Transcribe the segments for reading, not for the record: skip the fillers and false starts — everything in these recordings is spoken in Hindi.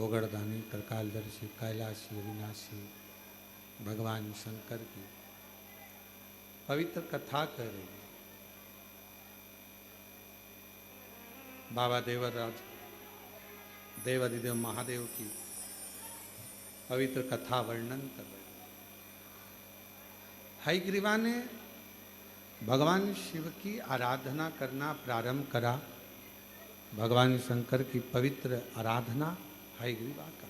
गोगड़दानी त्रिकालदर्शी कैलाशी अविनाशी भगवान शंकर की पवित्र कथा कर रही है। बाबा देवराज देवादिदेव महादेव की पवित्र कथा वर्णन कर रहे हैं। हयग्रीवा ने भगवान शिव की आराधना करना प्रारंभ करा। भगवान शंकर की पवित्र आराधना हयग्रीवा का,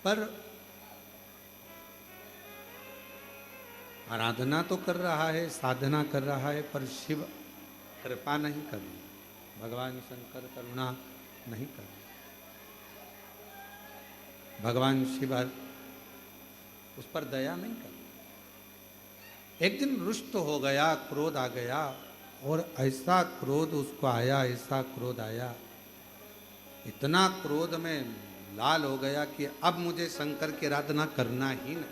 पर आराधना तो कर रहा है, साधना कर रहा है, पर शिव कृपा नहीं कर रहे, भगवान शंकर करुणा नहीं कर रहे। भगवान शिव उस पर दया नहीं कर रहे। एक दिन रुष्ट हो गया, क्रोध आ गया, और ऐसा क्रोध उसको आया, ऐसा क्रोध आया, इतना क्रोध में लाल हो गया कि अब मुझे शंकर की आराधना करना ही नहीं।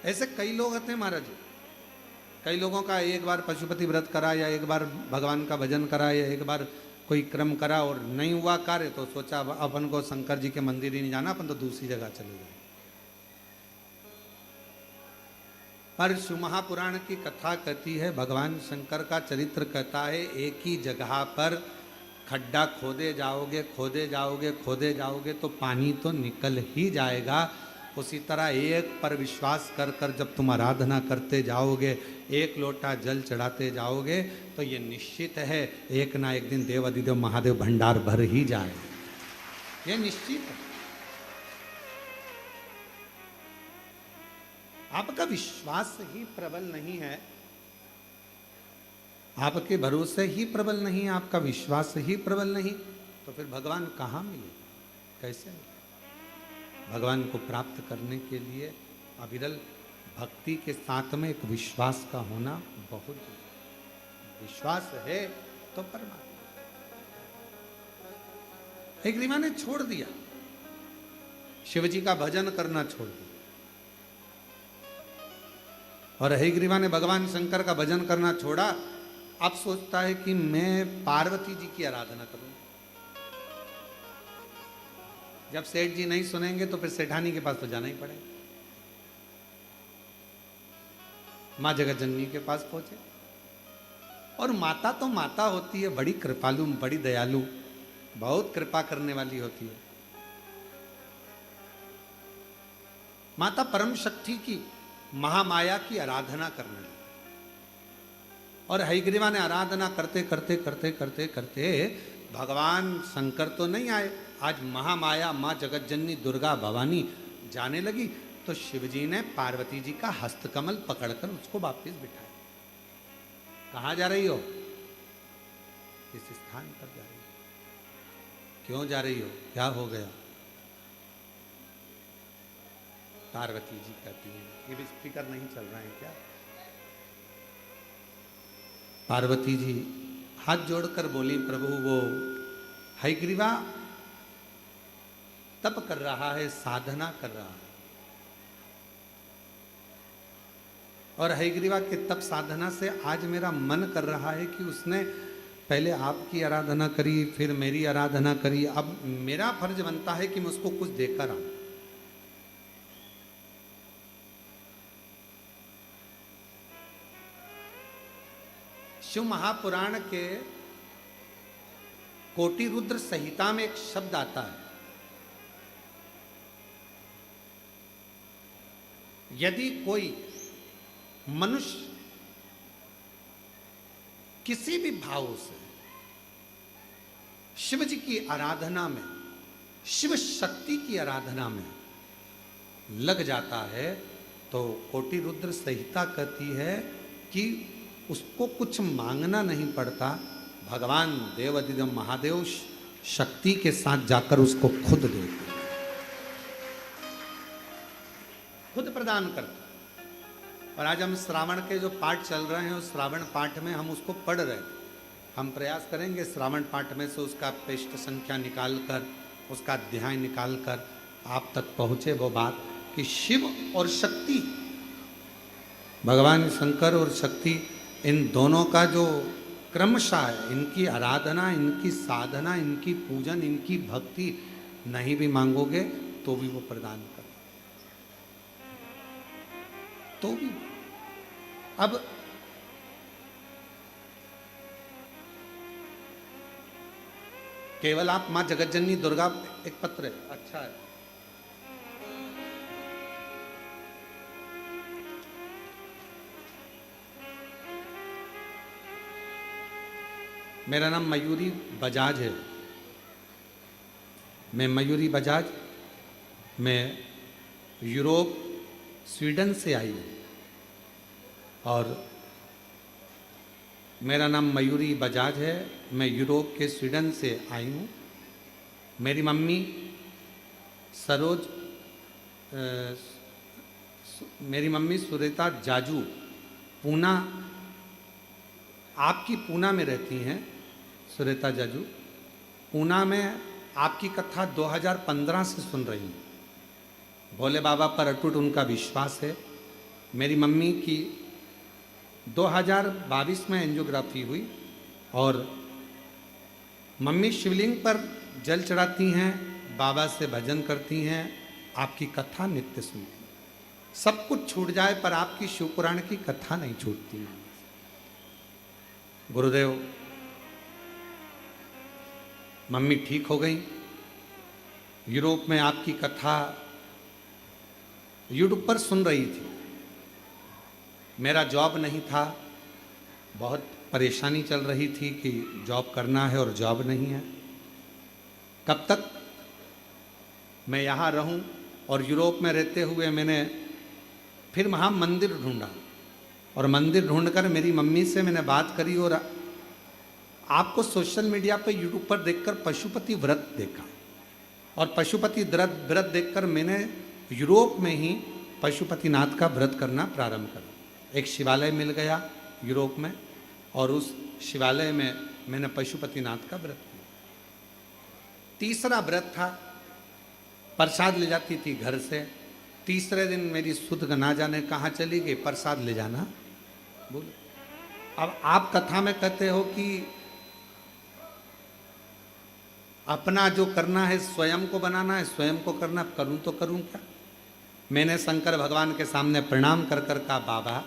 ऐसे कई लोग होते हैं महाराज जी। कई लोगों का एक बार पशुपति व्रत करा, या एक बार भगवान का भजन करा, या एक बार कोई क्रम करा और नहीं हुआ कार्य, तो सोचा अपन को शंकर जी के मंदिर ही नहीं जाना, अपन तो दूसरी जगह चले जाए। पर शिव महापुराण की कथा कहती है, भगवान शंकर का चरित्र कहता है, एक ही जगह पर खड्डा खोदे जाओगे, खोदे जाओगे, खोदे जाओगे तो पानी तो निकल ही जाएगा। उसी तरह एक पर विश्वास कर कर जब तुम आराधना करते जाओगे, एक लोटा जल चढ़ाते जाओगे, तो ये निश्चित है एक ना एक दिन देवादिदेव महादेव भंडार भर ही जाएगा। ये निश्चित है। आपका विश्वास ही प्रबल नहीं है, आपके भरोसे ही प्रबल नहीं है, आपका विश्वास ही प्रबल नहीं, तो फिर भगवान कहाँ मिले, कैसे मिले? भगवान को प्राप्त करने के लिए अविरल भक्ति के साथ में एक विश्वास का होना बहुत जरूरी। विश्वास है तो परमात्मा। हयग्रीवा ने छोड़ दिया, शिव जी का भजन करना छोड़ दिया, और हयग्रीवा ने भगवान शंकर का भजन करना छोड़ा। अब सोचता है कि मैं पार्वती जी की आराधना करूं। जब सेठ जी नहीं सुनेंगे तो फिर सेठानी के पास तो जाना ही पड़ेगा। मां जगत जननी के पास पहुंचे, और माता तो माता होती है, बड़ी कृपालु, बड़ी दयालु, बहुत कृपा करने वाली होती है। माता परम शक्ति की, महामाया की आराधना करने लगी। और हयग्रीवा ने आराधना करते करते करते करते करते भगवान शंकर तो नहीं आए, आज महामाया माँ जगतजननी दुर्गा भवानी जाने लगी। तो शिवजी ने पार्वती जी का हस्तकमल पकड़कर उसको वापस बिठाया। कहाँ जा रही हो? इस स्थान पर जा रही हो। क्यों जा रही हो? क्या हो गया? पार्वती जी कहती हैं, ये भी स्पीकर नहीं चल रहा है क्या? पार्वती जी हाथ जोड़कर बोली, प्रभु वो हयग्रीवा तप कर रहा है, साधना कर रहा है, और हयग्रीवा के तप साधना से आज मेरा मन कर रहा है कि उसने पहले आपकी आराधना करी, फिर मेरी आराधना करी, अब मेरा फर्ज बनता है कि मैं उसको कुछ देकर आऊं। शिव महापुराण के कोटि रुद्र संहिता में एक शब्द आता है, यदि कोई मनुष्य किसी भी भाव से शिव जी की आराधना में, शिव शक्ति की आराधना में लग जाता है, तो कोटि रुद्र संहिता कहती है कि उसको कुछ मांगना नहीं पड़ता, भगवान देवादिदेव महादेव शक्ति के साथ जाकर उसको खुद देते, खुद प्रदान करते। और आज हम श्रावण के जो पाठ चल रहे हैं, उस श्रावण पाठ में हम उसको पढ़ रहे थे। हम प्रयास करेंगे श्रावण पाठ में से उसका पृष्ठ संख्या निकालकर, उसका अध्याय निकालकर आप तक पहुँचे वो बात कि शिव और शक्ति, भगवान शंकर और शक्ति, इन दोनों का जो क्रमशः इनकी आराधना, इनकी साधना, इनकी पूजन, इनकी भक्ति नहीं भी मांगोगे तो भी वो प्रदान कर, तो भी। अब केवल आप मां जगतजननी दुर्गा, एक पत्र है, अच्छा है, मेरा नाम मयूरी बजाज है, मैं मयूरी बजाज, मैं यूरोप स्वीडन से आई हूँ और मेरा नाम मयूरी बजाज है, मैं यूरोप के स्वीडन से आई हूँ। मेरी मम्मी सरोज मेरी मम्मी सुरेता जाजू पूना, आपकी पूना में रहती हैं, सुरेता जाजू पूना में आपकी कथा 2015 से सुन रही हूँ। भोले बाबा पर अटूट उनका विश्वास है। मेरी मम्मी की 2022 में एंजियोग्राफी हुई और मम्मी शिवलिंग पर जल चढ़ाती हैं, बाबा से भजन करती हैं, आपकी कथा नित्य सुनती हैं। सब कुछ छूट जाए पर आपकी शिव पुराण की कथा नहीं छूटती है। गुरुदेव, मम्मी ठीक हो गई। यूरोप में आपकी कथा यूट्यूब पर सुन रही थी। मेरा जॉब नहीं था, बहुत परेशानी चल रही थी कि जॉब करना है और जॉब नहीं है, कब तक मैं यहाँ रहूं। और यूरोप में रहते हुए मैंने फिर वहाँ मंदिर ढूंढा और मंदिर ढूंढकर मेरी मम्मी से मैंने बात करी और आपको सोशल मीडिया पर यूट्यूब पर देखकर पशुपति व्रत देखा और पशुपति व्रत देखकर मैंने यूरोप में ही पशुपतिनाथ का व्रत करना प्रारंभ करा। एक शिवालय मिल गया यूरोप में और उस शिवालय में मैंने पशुपतिनाथ का व्रत किया। तीसरा व्रत था, प्रसाद ले जाती थी घर से। तीसरे दिन मेरी सुध ना जाने कहाँ चली गई, प्रसाद ले जाना बोलो। अब आप कथा में कहते हो कि अपना जो करना है स्वयं को बनाना है, स्वयं को करना, करूं तो करूं क्या। मैंने शंकर भगवान के सामने प्रणाम कर कर कहा, बाबा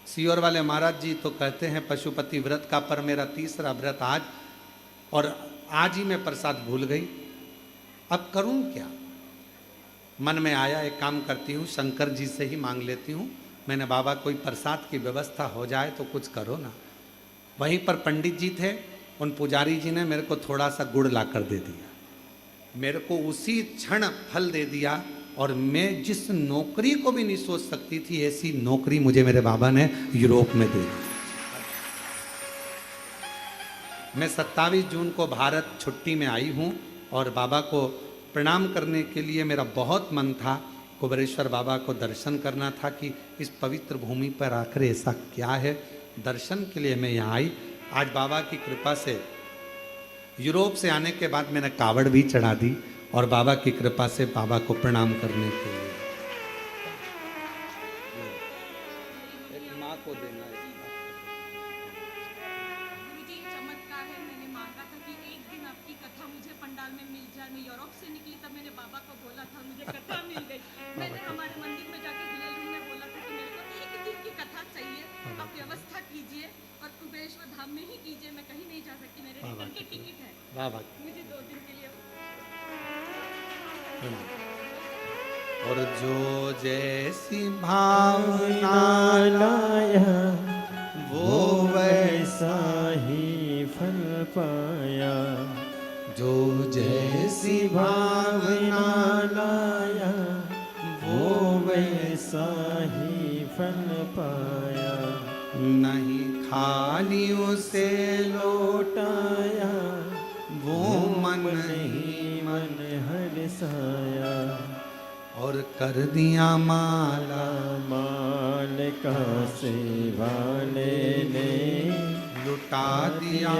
सियोर वाले महाराज जी तो कहते हैं पशुपति व्रत का, पर मेरा तीसरा व्रत आज, और आज ही मैं प्रसाद भूल गई, अब करूं क्या। मन में आया एक काम करती हूँ, शंकर जी से ही मांग लेती हूँ। मैंने बाबा कोई प्रसाद की व्यवस्था हो जाए तो कुछ करो ना। वहीं पर पंडित जी थे, उन पुजारी जी ने मेरे को थोड़ा सा गुड़ ला कर दे दिया, मेरे को उसी क्षण फल दे दिया और मैं जिस नौकरी को भी नहीं सोच सकती थी ऐसी नौकरी मुझे मेरे बाबा ने यूरोप में दे दी। मैं 27 जून को भारत छुट्टी में आई हूँ और बाबा को प्रणाम करने के लिए मेरा बहुत मन था। कुबेरेश्वर बाबा को दर्शन करना था कि इस पवित्र भूमि पर आकर ऐसा क्या है। दर्शन के लिए मैं यहाँ आई। आज बाबा की कृपा से यूरोप से आने के बाद मैंने कावड़ भी चढ़ा दी और बाबा की कृपा से बाबा को प्रणाम करने के लिए एक माँ को देना है। गुरुजी चमत्कार है, मैंने मांगा था कि एक दिन आपकी कथा मुझे पंडाल में मिल जाए। मैं यूरोप से निकली तब मैंने बाबा को बोला था, मुझे कथा मिल गई। मैंने हमारे मंदिर में जाकर गिलेलू में बोला था कि मेरे को एक दिन की कथा चाहिए, आप व्यवस्था कीजिए और कुबेरेश्वर धाम में ही कीजिए, मैं कहीं नहीं जा सकती, मेरे रिटर्न की टिकट है मुझे 2 दिन के लिए। और जो जैसी भावना लाया वो वैसा ही फल पाया, जो जैसी भावना लाया वो वैसा ही फल पाया, नहीं खाली उसे लौटाया वो मन ही मन हरसाया, और कर दिया माला माल का सेवाले ने लुटा दिया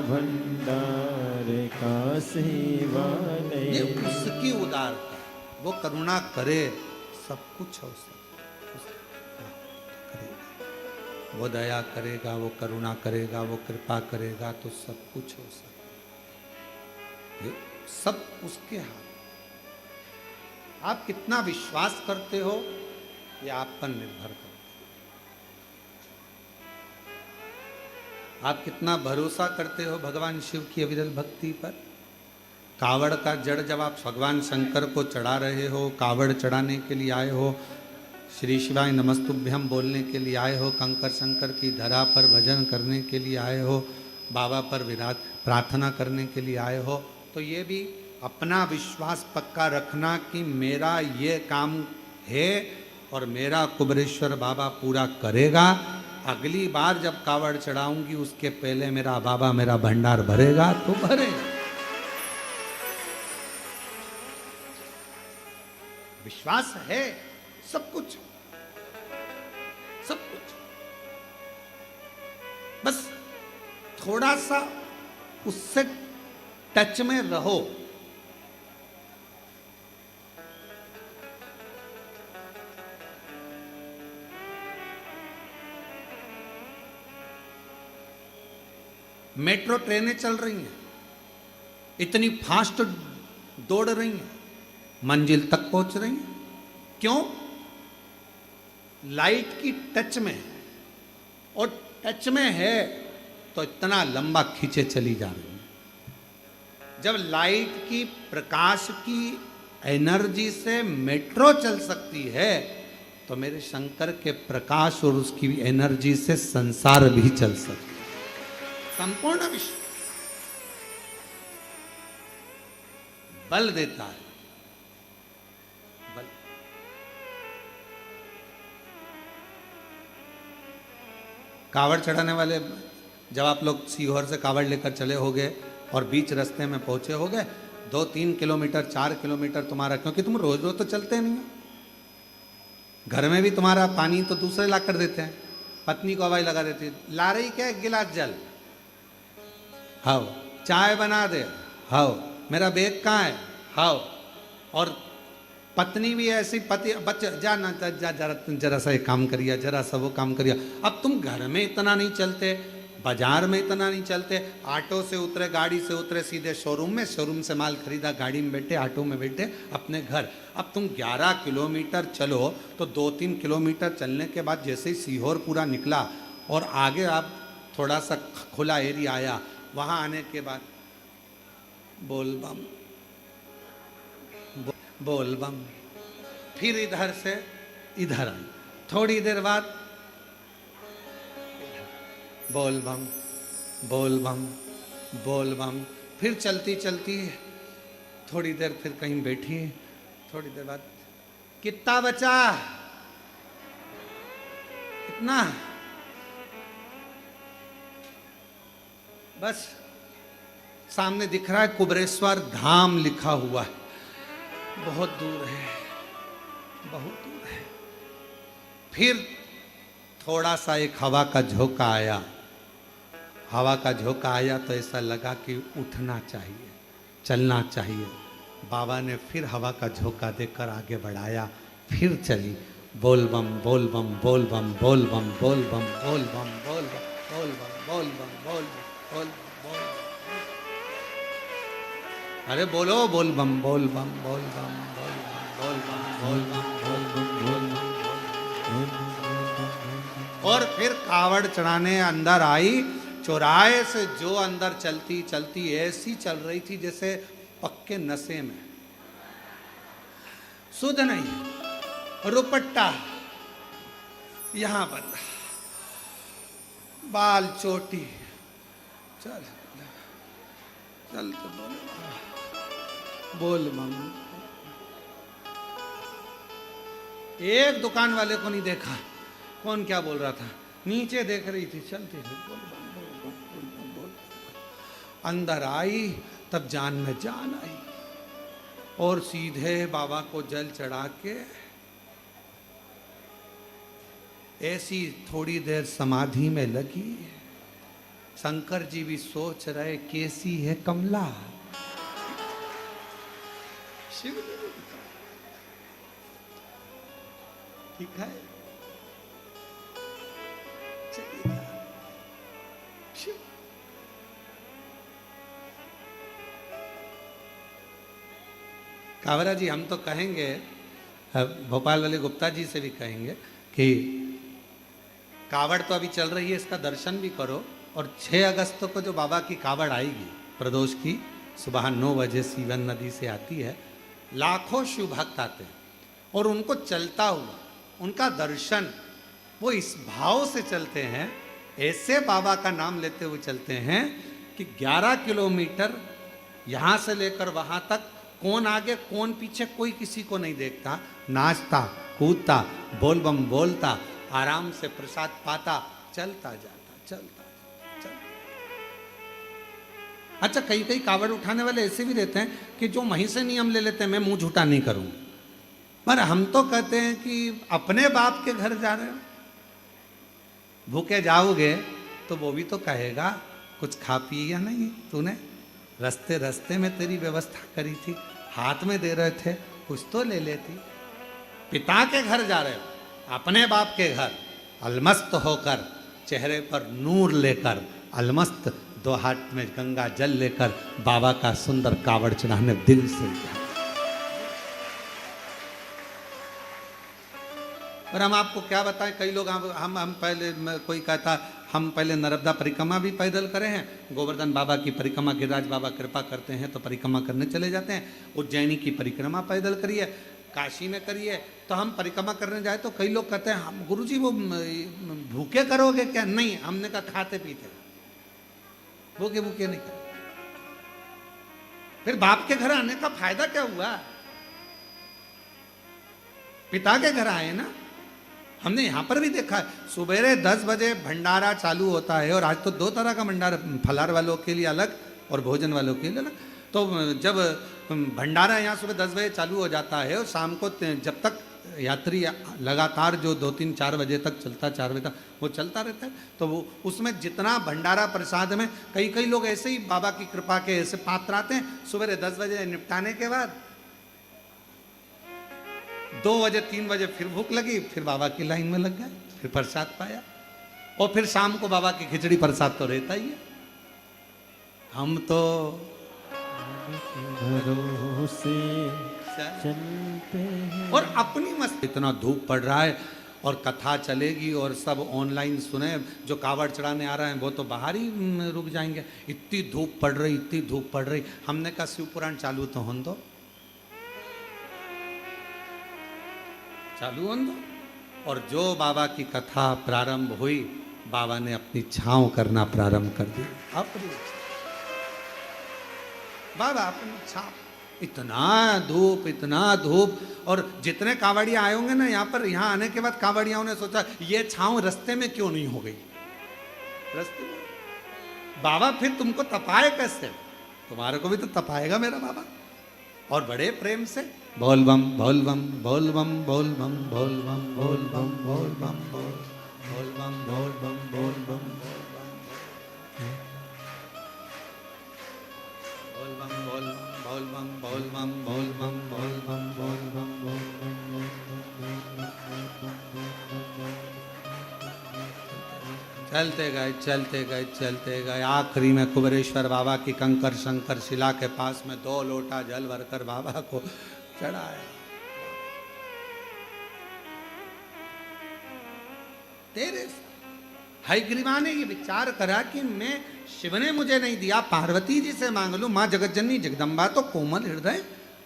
भंडार का सेवाले। ये उसकी उदारता, वो करुणा करे सब कुछ हो वो दया करेगा, वो करुणा करेगा, वो कृपा करेगा तो सब कुछ हो सकता है। ये सब उसके हाथ। आप कितना विश्वास करते हो ये आप पर निर्भर करता है। आप कितना भरोसा करते हो भगवान शिव की अविरल भक्ति पर। कावड़ का जड़ जब आप भगवान शंकर को चढ़ा रहे हो, कावड़ चढ़ाने के लिए आए हो, श्री शिवाय नमस्तुभ्यम बोलने के लिए आए हो, कंकर शंकर की धरा पर भजन करने के लिए आए हो, बाबा पर विराट प्रार्थना करने के लिए आए हो, तो ये भी अपना विश्वास पक्का रखना कि मेरा ये काम है और मेरा कुबेरेश्वर बाबा पूरा करेगा। अगली बार जब कावड़ चढ़ाऊंगी उसके पहले मेरा बाबा मेरा भंडार भरेगा तो भरेगा। विश्वास है, सब कुछ सब कुछ, बस थोड़ा सा उससे टच में रहो। मेट्रो ट्रेनें चल रही हैं, इतनी फास्ट दौड़ रही हैं, मंजिल तक पहुंच रही हैं। क्यों? लाइट की टच में है, और टच में है तो इतना लंबा खींचे चली जा रही है। जब लाइट की प्रकाश की एनर्जी से मेट्रो चल सकती है तो मेरे शंकर के प्रकाश और उसकी एनर्जी से संसार भी चल सकता है। संपूर्ण विश्व बल देता है, बल। कावड़ चढ़ाने वाले जब आप लोग सीहोर से कावड़ लेकर चले होगे और बीच रास्ते में पहुंचे होगे, 2-3 किलोमीटर 4 किलोमीटर तुम्हारा, क्योंकि तुम रोज रोज तो चलते नहीं हो, घर में भी तुम्हारा पानी तो दूसरे ला कर देते हैं, पत्नी को हवाई लगा देती है, ला रही क्या 1 गिलास जल, हाओ चाय बना दे, हाओ मेरा बैग कहाँ है, हाओ। और पत्नी भी ऐसी, पति बच्चे जा ना जा, जरा सा एक काम करिए, जरा सा वो काम करिए। अब तुम घर में इतना नहीं चलते, बाजार में इतना नहीं चलते, ऑटो से उतरे, गाड़ी से उतरे, सीधे शोरूम में, शोरूम से माल खरीदा, गाड़ी में बैठे, ऑटो में बैठे अपने घर। अब तुम 11 किलोमीटर चलो तो 2-3 किलोमीटर चलने के बाद जैसे ही सीहोर पूरा निकला और आगे आप थोड़ा सा खुला एरिया आया, वहाँ आने के बाद बोल बम बोल बम, फिर इधर से इधर आई, थोड़ी देर बाद बोल बम बोल बम बोल बम, फिर चलती चलती थोड़ी देर फिर कहीं बैठी, थोड़ी देर बाद कितना बचा, कितना, बस सामने दिख रहा है कुबेरेश्वर धाम लिखा हुआ है, बहुत दूर है, बहुत दूर है। फिर थोड़ा सा एक हवा का झोंका आया, हवा का झोंका आया तो ऐसा लगा कि उठना चाहिए, चलना चाहिए। बाबा ने फिर हवा का झोंका देकर आगे बढ़ाया, फिर चली, बोल बम बोल बम बोल बम बोल बम बोल बम बोल बम बोल बम बोल बम बोल बम बोल बोल बोल। अरे बोलो बोल बम बोल बम बोल बम बोल बम बोल बम बोल बम बोल बम। और फिर कावड़ चढ़ाने अंदर आई, चौराहे से जो अंदर चलती चलती ऐसी चल रही थी जैसे पक्के नशे में, सुध नहीं, रुपट्टा यहां बंधा, बाल चोटी, चल चल तो बोल बम। एक दुकान वाले को नहीं देखा, कौन क्या बोल रहा था, नीचे देख रही थी, चलती थी, बोल बम बोल बम बोल बम बोल। अंदर आई तब जान में जान आई और सीधे बाबा को जल चढ़ा के ऐसी थोड़ी देर समाधि में लगी। शंकर जी भी सोच रहे कैसी है कमला, शिव जी भी ठीक है, कावरा जी हम तो कहेंगे, भोपाल वाले गुप्ता जी से भी कहेंगे कि कावड़ तो अभी चल रही है, इसका दर्शन भी करो। और 6 अगस्त को जो बाबा की कावड़ आएगी प्रदोष की, सुबह 9 बजे सीवन नदी से आती है, लाखों शिव भक्त आते हैं और उनको चलता हुआ उनका दर्शन, वो इस भाव से चलते हैं, ऐसे बाबा का नाम लेते हुए चलते हैं कि 11 किलोमीटर यहाँ से लेकर वहाँ तक, कौन आगे कौन पीछे कोई किसी को नहीं देखता, नाचता कूदता बोल बम बोलता, आराम से प्रसाद पाता, चलता जाता चलता। अच्छा, कई कई कावड़ उठाने वाले ऐसे भी रहते हैं कि जो वहीं से नियम ले लेते हैं, मैं मुंह झूठा नहीं करूंगा, पर हम तो कहते हैं कि अपने बाप के घर जा रहे हो, भूखे जाओगे तो वो भी तो कहेगा कुछ खा पी या नहीं, तूने रास्ते रास्ते में तेरी व्यवस्था करी थी, हाथ में दे रहे थे, कुछ तो ले लेती। पिता के घर जा रहे हो, अपने बाप के घर, अलमस्त होकर, चेहरे पर नूर लेकर, अलमस्त, 2 हाथ में गंगा जल लेकर बाबा का सुंदर कावड़ चढ़ाने दिल से जा। और हम आपको क्या बताएं, कई लोग हम पहले, कोई कहता हम पहले नर्मदा परिक्रमा भी पैदल करे हैं, गोवर्धन बाबा की परिक्रमा, गिरिराज बाबा कृपा करते हैं तो परिक्रमा करने चले जाते हैं, उज्जैनी की परिक्रमा पैदल करिए, काशी में करिए। तो हम परिक्रमा करने जाए तो कई लोग कहते हैं हम गुरुजी वो भूखे करोगे क्या? नहीं, हमने कहा खाते पीते, भूखे भूखे नहीं कर। फिर बाप के घर आने का फायदा क्या हुआ? पिता के घर आए ना। हमने यहां पर भी देखा है, सुबेरे 10 बजे भंडारा चालू होता है, और आज तो 2 तरह का भंडारा, फलार वालों के लिए अलग और भोजन वालों के लिए अलग। तो जब भंडारा यहाँ सुबह 10 बजे चालू हो जाता है और शाम को जब तक यात्री लगातार जो 2-3-4 बजे तक चलता, 4 बजे तक वो चलता रहता है, तो वो उसमें जितना भंडारा प्रसाद में, कई कई लोग ऐसे ही बाबा की कृपा के ऐसे पात्र आते हैं, सुबह 10 बजे निपटाने के बाद 2 बजे 3 बजे फिर भूख लगी, फिर बाबा की लाइन में लग गए, फिर प्रसाद पाया, और फिर शाम को बाबा की खिचड़ी प्रसाद तो रहता ही है। हम तो भरोसे चलते हैं। और अपनी मस्त, इतना धूप पड़ रहा है और कथा चलेगी और सब ऑनलाइन सुने, जो कावड़ चढ़ाने आ रहे हैं वो तो बाहर ही रुक जाएंगे, इतनी धूप पड़ रही, इतनी धूप पड़ रही। हमने कहा शिव पुराण चालू तो होने दो, चालू होने दो। और जो बाबा की कथा प्रारंभ हुई, बाबा ने अपनी छांव करना प्रारंभ कर दी, अपनी बाबा अपनी छाप। इतना धूप, और जितने कावड़िया आए होंगे ना यहाँ पर, यहाँ आने के बाद कावड़ियाओं ने सोचा ये छांव रास्ते में क्यों नहीं हो गई, रास्ते में बाबा फिर तुमको तपाए कैसे? तुम्हारे को भी तो तपाएगा मेरा बाबा। और बड़े प्रेम से बोल बम बोल बम बोल बम बोल बम बोल बम बोल बम बोल बम बोल बम बोल बम बोल बम बोल बम बोल बम बोल बम बोल बम बोल बम बोल बम। चलते गए आखिरी में कुबेरेश्वर बाबा की कंकर शंकर शिला के पास में 2 लोटा जल भरकर बाबा को चढ़ाया। तेरे हयग्रीवा ने ये विचार करा कि मैं, शिव ने मुझे नहीं दिया, पार्वती जी से मांग लूं। माँ जगतजननी जगदम्बा तो कोमल हृदय,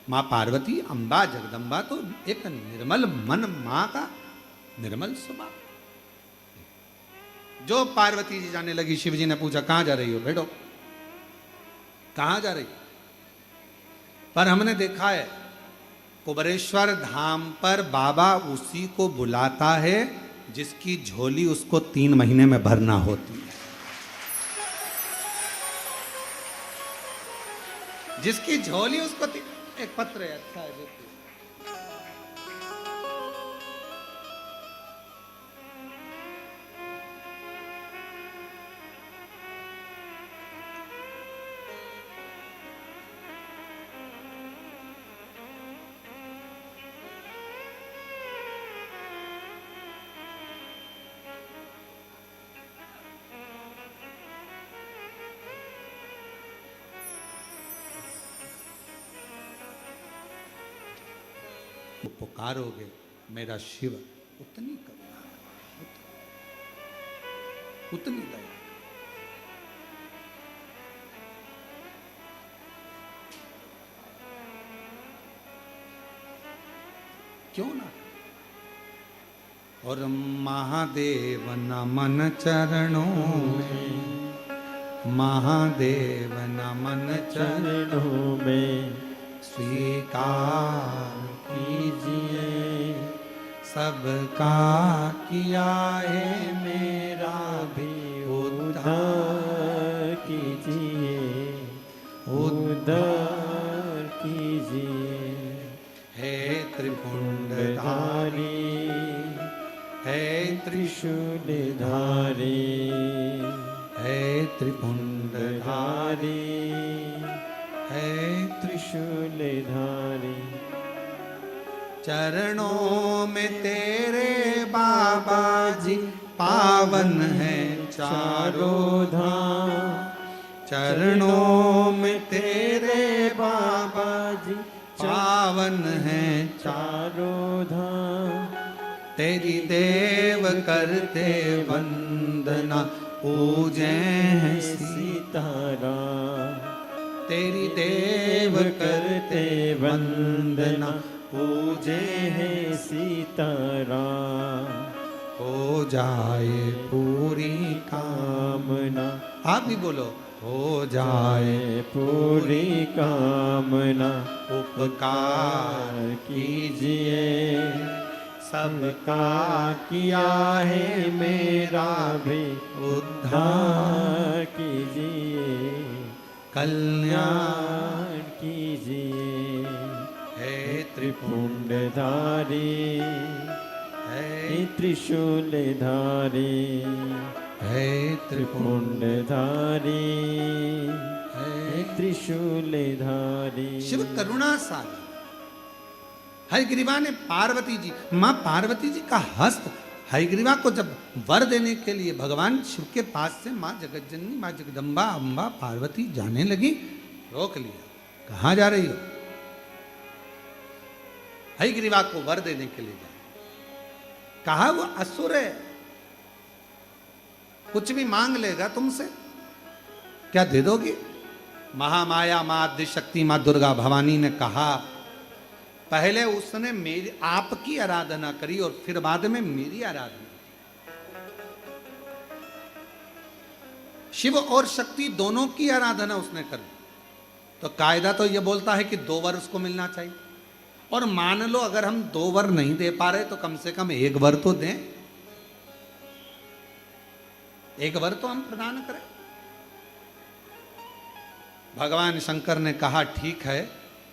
माँ पार्वती अम्बा जगदम्बा तो एक निर्मल मन, माँ का निर्मल स्वभाव। जो पार्वती जी जाने लगी, शिव जी ने पूछा कहां जा रही हो? बैठो, कहां जा रही? पर हमने देखा है कुबेरेश्वर धाम पर बाबा उसी को बुलाता है जिसकी झोली उसको 3 महीने में भरना होती है, जिसकी झोली उसको एक पत्र है, अच्छा है देखिए। पुकारोगे मेरा शिव उतनी करुणा, उतनी दया। क्यों ना? और महादेव नमन चरणों में, महादेव नमन चरणों में स्वीकार कीजिए, सबका किया है मेरा भी उद्धार कीजिए, उद्धार कीजिए। है त्रिपुंडधारी, है त्रिशूलधारी, है त्रिपुंडधारी, है त्रिशूलधारी। चरणों में तेरे बाबा जी पावन है चारों धाम, चरणों में तेरे बाबा जी पावन है चारों धाम। तेरी देव करते वंदना पूजे हैं सीताराम, तेरी देव करते वंदना पूजे हैं सीताराम। हो जाए पूरी कामना, आप भी बोलो, हो जाए पूरी कामना। उपकार कीजिए, सबका किया है मेरा भी उद्धार कीजिए, कल्याण कीजिए। है त्रिपुंडधारी, है त्रिशूलधारी, है त्रिपुंडधारी, है त्रिशूलधारी। शिव करुणा सागर। हयग्रीवा ने पार्वती जी, माँ पार्वती जी का हस्त हयग्रीवा को जब वर देने के लिए भगवान शिव के पास से माँ जगतजननी, माँ जगदम्बा, अम्बा पार्वती जाने लगी, रोक लिया। कहाँ जा रही हो? हयग्रीवा को वर देने के लिए जाए। कहा वो असुर है, कुछ भी मांग लेगा तुमसे, क्या दे दोगी? महामाया माँ आद्य शक्ति माँ दुर्गा भवानी ने कहा, पहले उसने मेरी आपकी आराधना करी और फिर बाद में मेरी आराधना। शिव और शक्ति दोनों की आराधना उसने करी। तो कायदा तो यह बोलता है कि 2 वर उसको मिलना चाहिए, और मान लो अगर हम 2 वर नहीं दे पा रहे तो कम से कम 1 वर तो दें, 1 वर तो हम प्रदान करें। भगवान शंकर ने कहा ठीक है,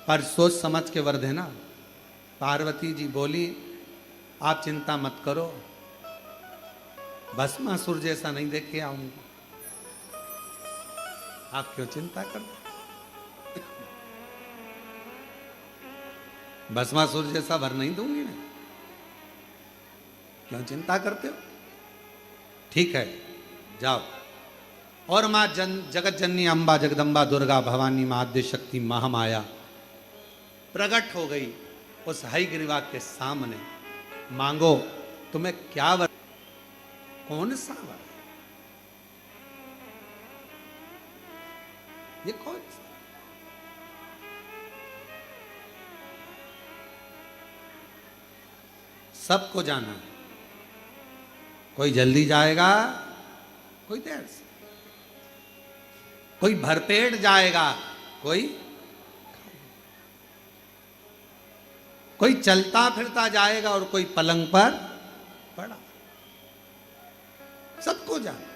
पर सोच समझ के वर देना। पार्वती जी बोली, आप चिंता मत करो, भस्मासुर जैसा नहीं देखे आऊंगी। आप क्यों चिंता करते? भस्मासुर जैसा वर नहीं दूंगी मैं, क्यों चिंता करते हो? ठीक है, जाओ। और मां जगत जननी अम्बा जगदम्बा दुर्गा भवानी मां आद्य शक्ति महामाया प्रकट हो गई उस हयग्रीवा के सामने। मांगो, तुम्हें क्या वर? कौन सा वर? ये कौन सा? सबको जाना है, कोई जल्दी जाएगा, कोई देर से, कोई भरपेट जाएगा, कोई चलता फिरता जाएगा और कोई पलंग पर पड़ा। सबको जाना।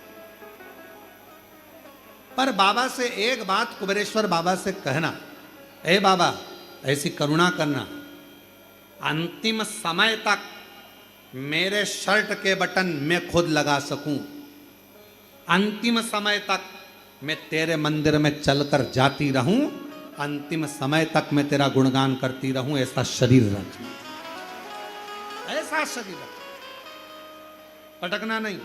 पर बाबा से एक बात कुबेरेश्वर बाबा से कहना, ए बाबा ऐसी करुणा करना, अंतिम समय तक मेरे शर्ट के बटन मैं खुद लगा सकूं, अंतिम समय तक मैं तेरे मंदिर में चलकर जाती रहूं, अंतिम समय तक मैं तेरा गुणगान करती रहूं, ऐसा शरीर रखना, ऐसा शरीर रखना, पटकना नहीं।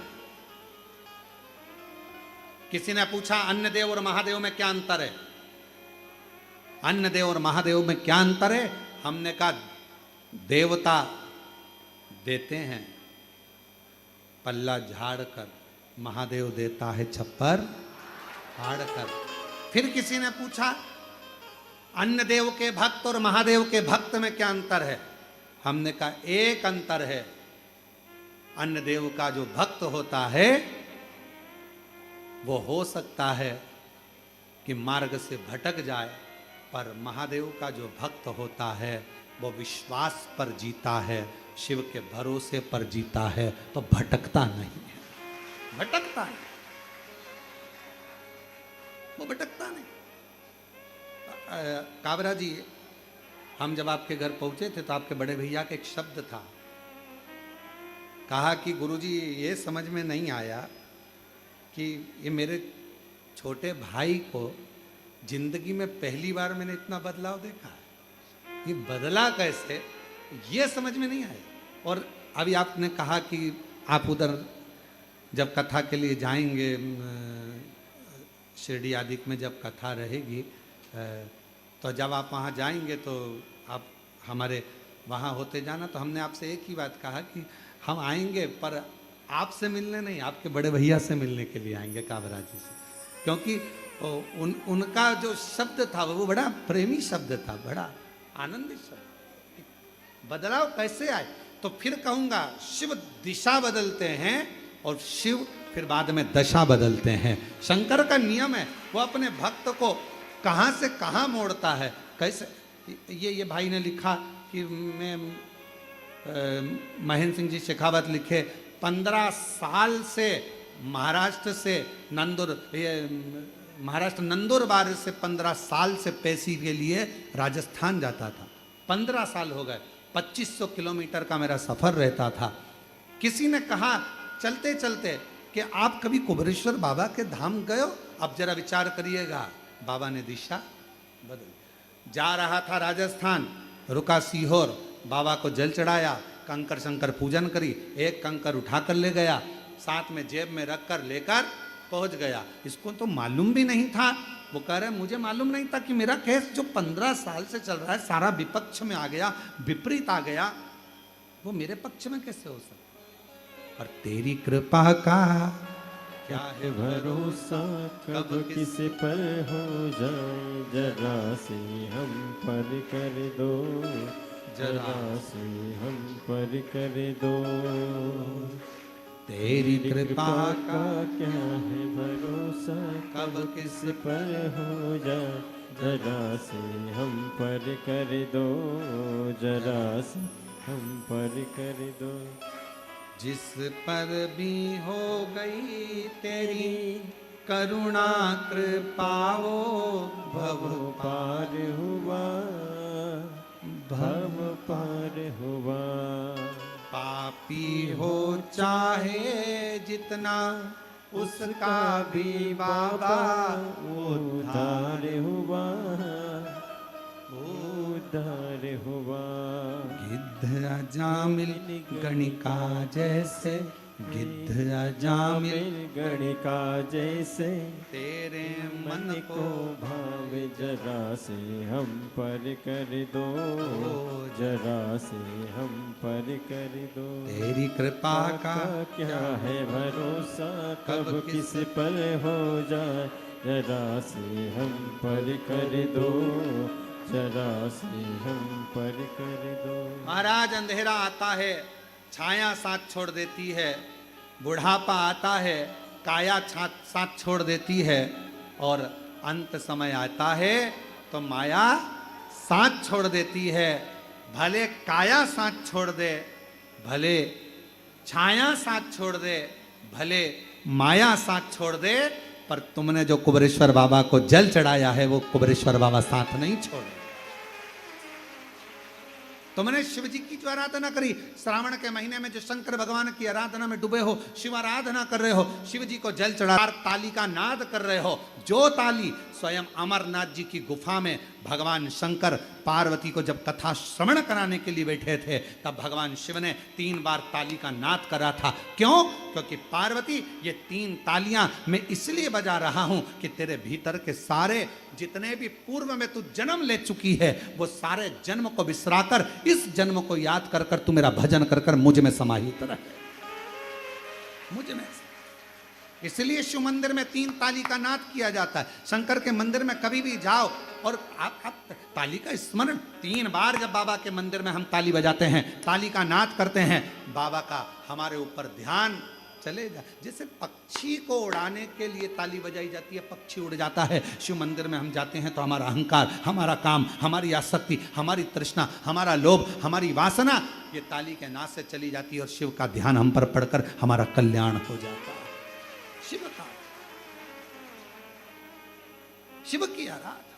किसी ने पूछा अन्य देव और महादेव में क्या अंतर है? अन्य देव और महादेव में क्या अंतर है? हमने कहा देवता देते हैं पल्ला झाड़ कर, महादेव देता है छप्पर फाड़ कर। फिर किसी ने पूछा अन्य देव के भक्त और महादेव के भक्त में क्या अंतर है? हमने कहा एक अंतर है, अन्य देव का जो भक्त होता है वो हो सकता है कि मार्ग से भटक जाए, पर महादेव का जो भक्त होता है वो विश्वास पर जीता है, शिव के भरोसे पर जीता है, तो भटकता नहीं है। भटकता है वो, भटकता नहीं। काबरा जी, हम जब आपके घर पहुंचे थे तो आपके बड़े भैया का एक शब्द था, कहा कि गुरुजी ये समझ में नहीं आया कि ये मेरे छोटे भाई को जिंदगी में पहली बार मैंने इतना बदलाव देखा है, ये बदला कैसे, ये समझ में नहीं आया। और अभी आपने कहा कि आप उधर जब कथा के लिए जाएंगे, शिरडी आदि में जब कथा रहेगी, तो जब आप वहाँ जाएंगे तो आप हमारे वहाँ होते जाना। तो हमने आपसे एक ही बात कहा कि हम आएंगे पर आपसे मिलने नहीं, आपके बड़े भैया से मिलने के लिए आएंगे, काबरा जी से, क्योंकि उनका जो शब्द था वो बड़ा प्रेमी शब्द था, बड़ा आनंदित शब्द। बदलाव कैसे आए? तो फिर कहूँगा शिव दिशा बदलते हैं और शिव फिर बाद में दशा बदलते हैं। शंकर का नियम है, वो अपने भक्त को कहाँ से कहाँ मोड़ता है, कैसे। ये भाई ने लिखा कि मैं महेंद्र सिंह जी शेखावत लिखे 15 साल से महाराष्ट्र से महाराष्ट्र नंदुरबार से 15 साल से पैसी के लिए राजस्थान जाता था। 15 साल हो गए, 2500 किलोमीटर का मेरा सफर रहता था। किसी ने कहा चलते चलते कि आप कभी कुबेरेश्वर बाबा के धाम गए हो? अब जरा विचार करिएगा। बाबा ने दिशा बदल, जा रहा था राजस्थान, रुका सीहोर, बाबा को जल चढ़ाया, कंकर शंकर पूजन करी, एक कंकर उठा कर ले गया, साथ में जेब में रख कर लेकर पहुंच गया। इसको तो मालूम भी नहीं था। वो कह रहे मुझे मालूम नहीं था कि मेरा केस जो 15 साल से चल रहा है सारा विपक्ष में आ गया, विपरीत आ गया, वो मेरे पक्ष में कैसे हो सकता। और तेरी कृपा का क्या है भरोसा, कब किस पर हो जाए, जरा से हम पर कर दो, जरा से हम पर कर दो। तेरी कृपा का क्या है भरोसा, कब किस पर हो जाए, जरा से हम पर कर दो, जरा से हम पर कर दो। जिस पर भी हो गई तेरी करुणा कृपा, वो भव पार हुआ, भव पार हुआ। पापी हो चाहे जितना उसका भी बाबा उद्धार हुआ, उद्धार हुआ। गिद्ध अजामिल गणिका जैसे, गिद्ध अजामिल गणिका जैसे, तेरे मन मन को को भावे, जरा से हम पर कर दो, जरा से हम पर कर दो। तेरी कृपा का क्या है भरोसा, कब किस पर हो जाए, जरा से हम पर कर दो, जरा से हम पर कर दो। महाराज अंधेरा आता है, छाया साथ छोड़ देती है, बुढ़ापा आता है, काया साथ छोड़ देती है, और अंत समय आता है तो माया साथ छोड़ देती है। भले काया साथ छोड़ दे, भले छाया साथ छोड़ दे, भले माया साथ छोड़ दे, पर तुमने जो कुबेरेश्वर बाबा को जल चढ़ाया है वो कुबेरेश्वर बाबा साथ नहीं छोड़े। तुमने शिव जी की जो आराधना करी, श्रावण के महीने में जो शंकर भगवान की आराधना में डूबे हो, शिव आराधना कर रहे हो, शिव जी को जल चढ़ा ताली का नाद कर रहे हो, जो ताली स्वयं अमरनाथ जी की गुफा में भगवान शंकर पार्वती को जब कथा श्रवण कराने के लिए बैठे थे, तब भगवान शिव ने 3 बार ताली का नाद करा था। क्यों? क्योंकि पार्वती ये 3 तालियां मैं इसलिए बजा रहा हूं कि तेरे भीतर के सारे जितने भी पूर्व में तू जन्म ले चुकी है, वो सारे जन्म को बिसराकर इस जन्म को याद कर कर तू मेरा भजन कर कर मुझ में समाहित रह, मुझ में। इसलिए शिव मंदिर में 3 ताली का नाद किया जाता है। शंकर के मंदिर में कभी भी जाओ और आप ताली का स्मरण 3 बार जब बाबा के मंदिर में हम ताली बजाते हैं, ताली का नाद करते हैं, बाबा का हमारे ऊपर ध्यान चलेगा। जैसे पक्षी को उड़ाने के लिए ताली बजाई जाती है, पक्षी उड़ जाता है। शिव मंदिर में हम जाते हैं तो हमारा अहंकार, हमारा काम, हमारी आसक्ति, हमारी तृष्णा, हमारा लोभ, हमारी वासना, ये ताली के नाद से चली जाती है और शिव का ध्यान हम पर पड़कर हमारा कल्याण हो जाता है। शिव का, शिव की आराधना।